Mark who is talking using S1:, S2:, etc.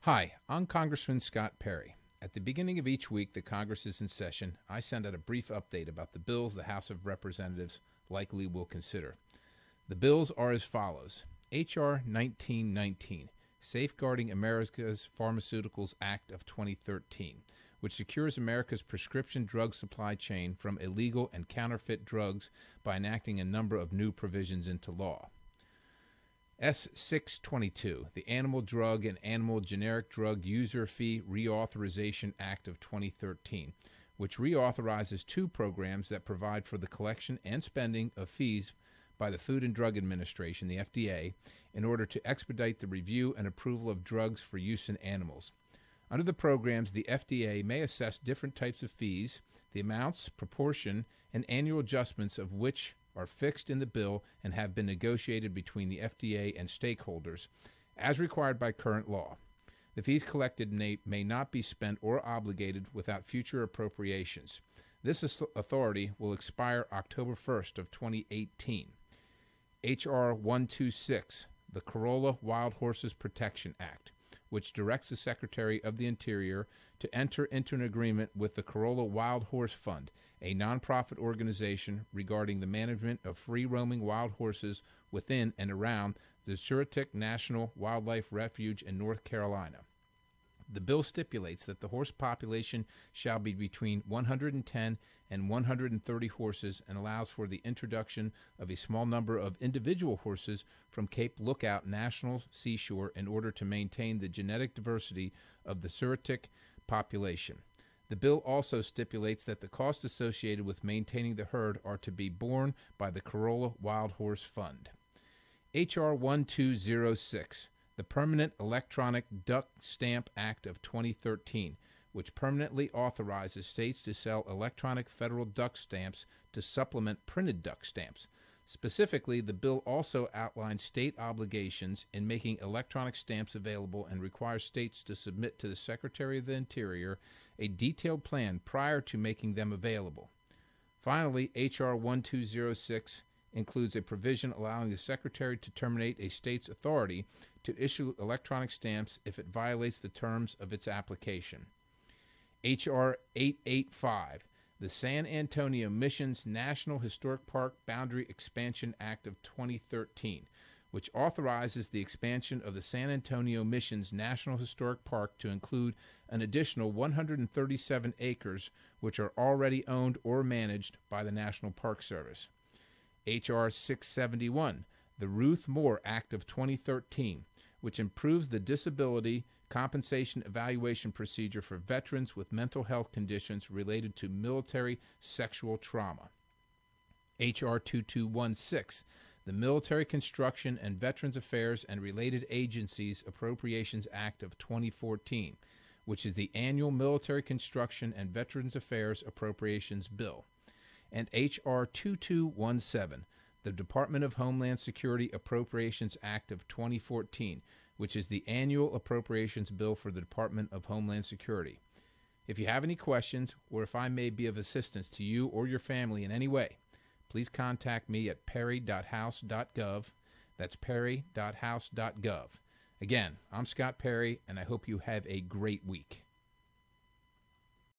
S1: Hi, I'm Congressman Scott Perry. At the beginning of each week that Congress is in session, I send out a brief update about the bills the House of Representatives likely will consider. The bills are as follows. H.R. 1919, Safeguarding America's Pharmaceuticals Act of 2013, which secures America's prescription drug supply chain from illegal and counterfeit drugs by enacting a number of new provisions into law. S-622, the Animal Drug and Animal Generic Drug User Fee Reauthorization Act of 2013, which reauthorizes two programs that provide for the collection and spending of fees by the Food and Drug Administration, the FDA, in order to expedite the review and approval of drugs for use in animals. Under the programs, the FDA may assess different types of fees, the amounts, proportion, and annual adjustments of which are fixed in the bill and have been negotiated between the FDA and stakeholders, as required by current law. The fees collected may not be spent or obligated without future appropriations. This authority will expire October 1st of 2018. H.R. 126, the Corolla Wild Horses Protection Act, which directs the Secretary of the Interior to enter into an agreement with the Corolla Wild Horse Fund, a nonprofit organization regarding the management of free-roaming wild horses within and around the Surrotic National Wildlife Refuge in North Carolina. The bill stipulates that the horse population shall be between 110 and 130 horses and allows for the introduction of a small number of individual horses from Cape Lookout National Seashore in order to maintain the genetic diversity of the Surrotic population. The bill also stipulates that the costs associated with maintaining the herd are to be borne by the Corolla Wild Horse Fund. H.R. 1206, the Permanent Electronic Duck Stamp Act of 2013, which permanently authorizes states to sell electronic federal duck stamps to supplement printed duck stamps. Specifically, the bill also outlines state obligations in making electronic stamps available and requires states to submit to the Secretary of the Interior a detailed plan prior to making them available. Finally, H.R. 1206 includes a provision allowing the Secretary to terminate a state's authority to issue electronic stamps if it violates the terms of its application. H.R. 885, the San Antonio Missions National Historic Park Boundary Expansion Act of 2013, which authorizes the expansion of the San Antonio Missions National Historic Park to include an additional 137 acres which are already owned or managed by the National Park Service. H.R. 671, the Ruth Moore Act of 2013, which improves the disability compensation evaluation procedure for veterans with mental health conditions related to military sexual trauma. H.R. 2216, the Military Construction and Veterans Affairs and Related Agencies Appropriations Act of 2014, which is the annual Military Construction and Veterans Affairs Appropriations Bill. And H.R. 2217, the Department of Homeland Security Appropriations Act of 2014, which is the annual appropriations bill for the Department of Homeland Security. If you have any questions, or if I may be of assistance to you or your family in any way, please contact me at perry.house.gov. That's perry.house.gov. Again, I'm Scott Perry, and I hope you have a great week.